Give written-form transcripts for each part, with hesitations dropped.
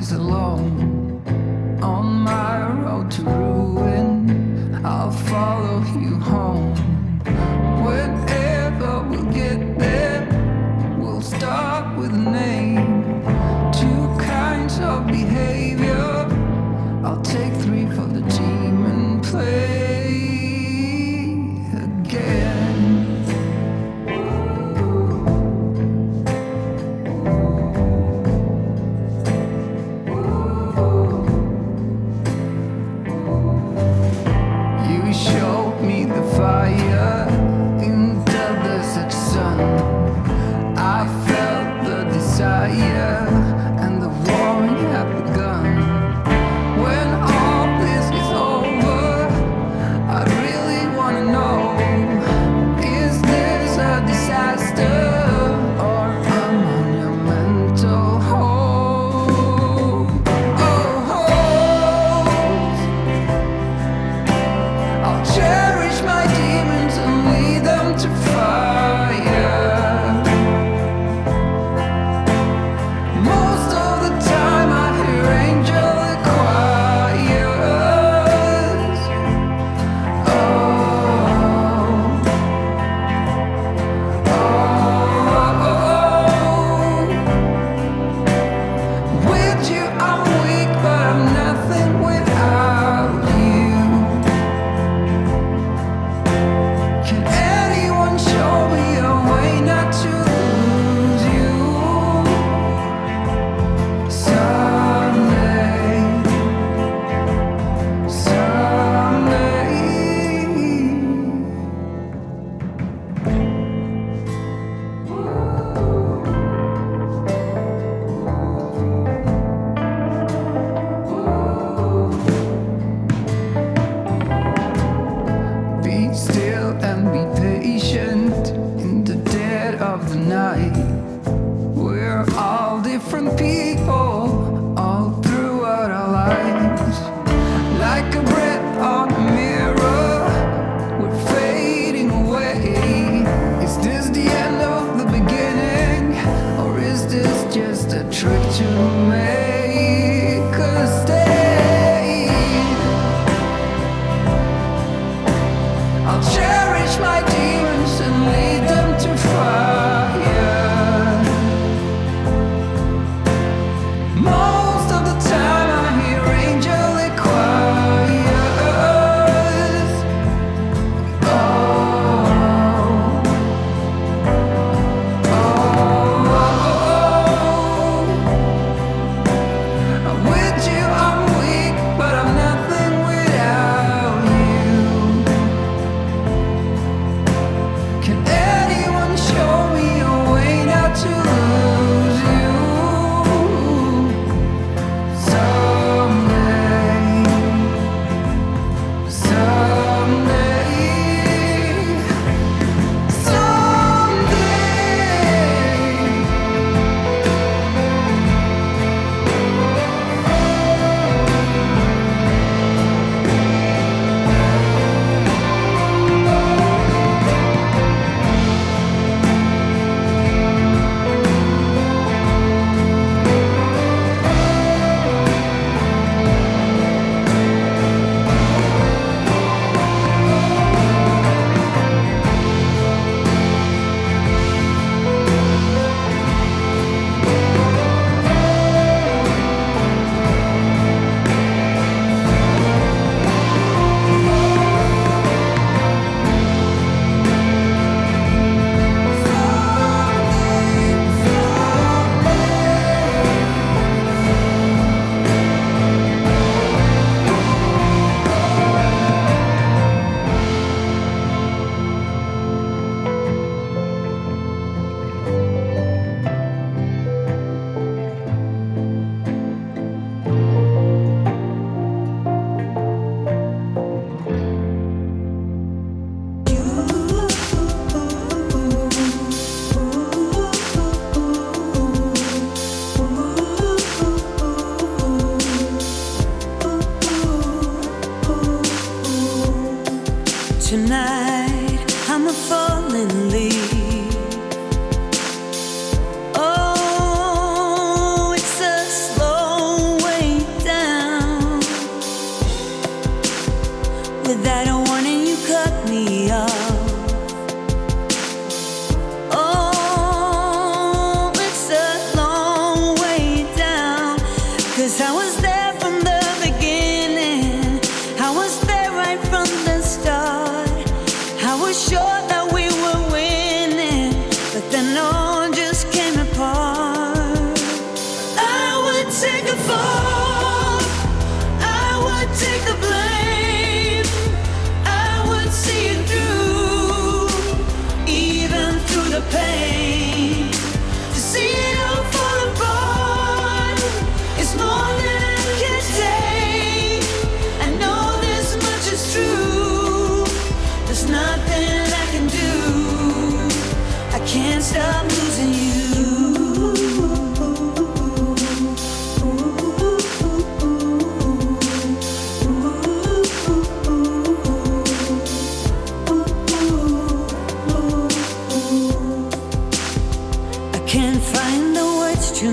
is alone on my road to ruin. I'll follow you home. Whenever we'll get there, we'll start with a name. Two kinds of behavior. I'll take three for the team and play again. You showed me the fire in the desert sun. I felt the desire and the warring had begun. When all this is over, I really wanna know, is this a disaster or a monumental hope? Oh, hopes. I'll cherish my demons and lead them to fire. Most of the time I hear angelic choirs. Oh, with you I'm weak, but I'm nothing without you. Can anyone show me a way not to lose you? Someday, someday. Be still and be patient in the dead of the night. We're all different people all throughout our lives. Like a breath on a mirror, we're fading away. Is this the end of the beginning, or is this just a trick to make us stay? I'll cherish my demons and lead them to fire. Most of the time I hear angelic choirs. Oh, oh, oh, oh.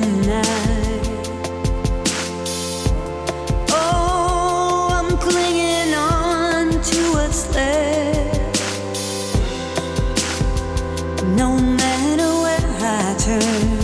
tonight. Oh, I'm clinging on to what's left. No matter where I turn.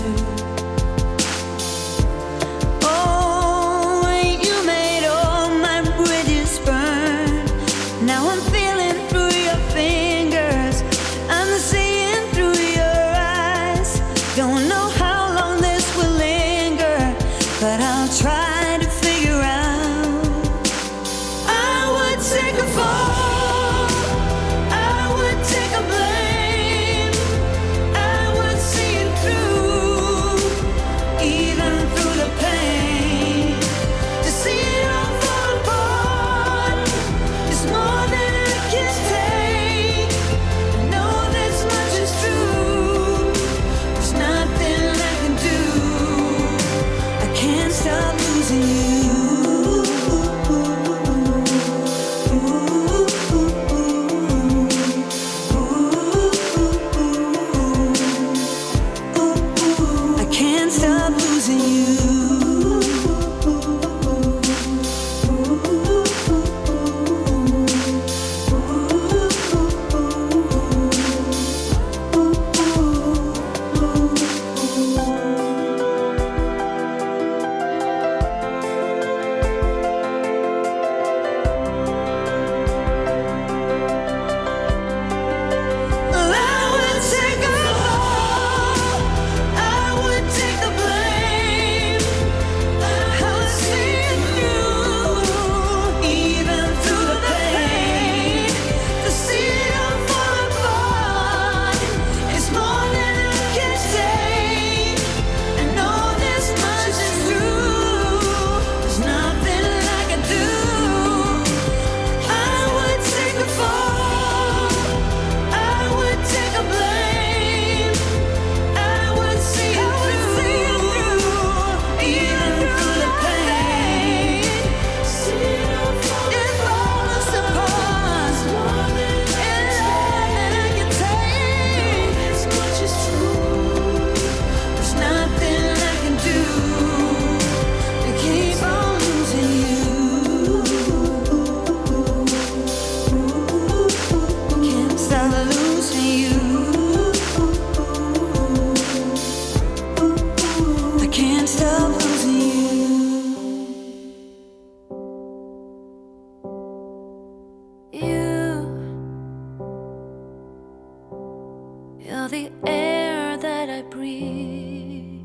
the air that I breathe.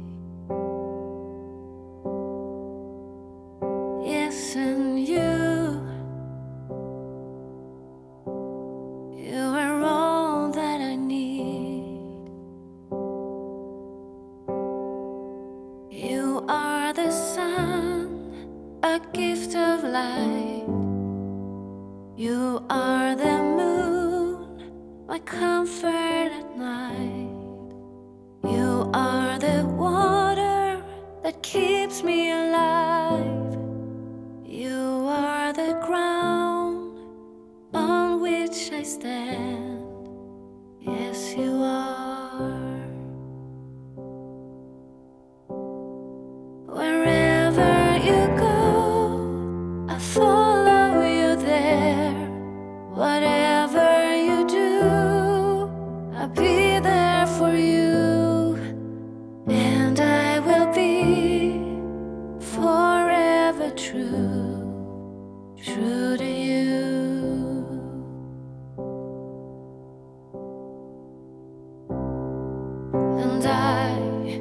Yes, and you are all that I need. You are the sun, a gift of light. You are the moon, my comfort at night. You are the water that keeps me alive. You are the ground on which I stand. Yes, you are. Wherever you go, I follow you there. Whatever you do, I'll be there for you. And I will be forever true, true to you. And I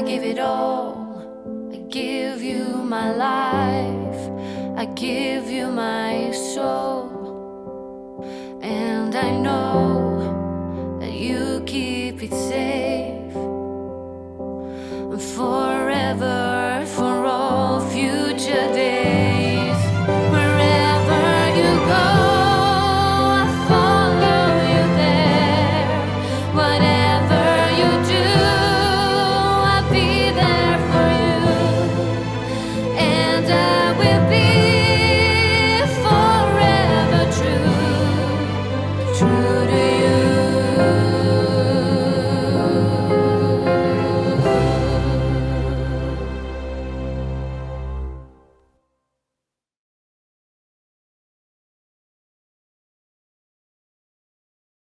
give it all. I give you my life. I give you my soul. And I know that you keep it safe. And for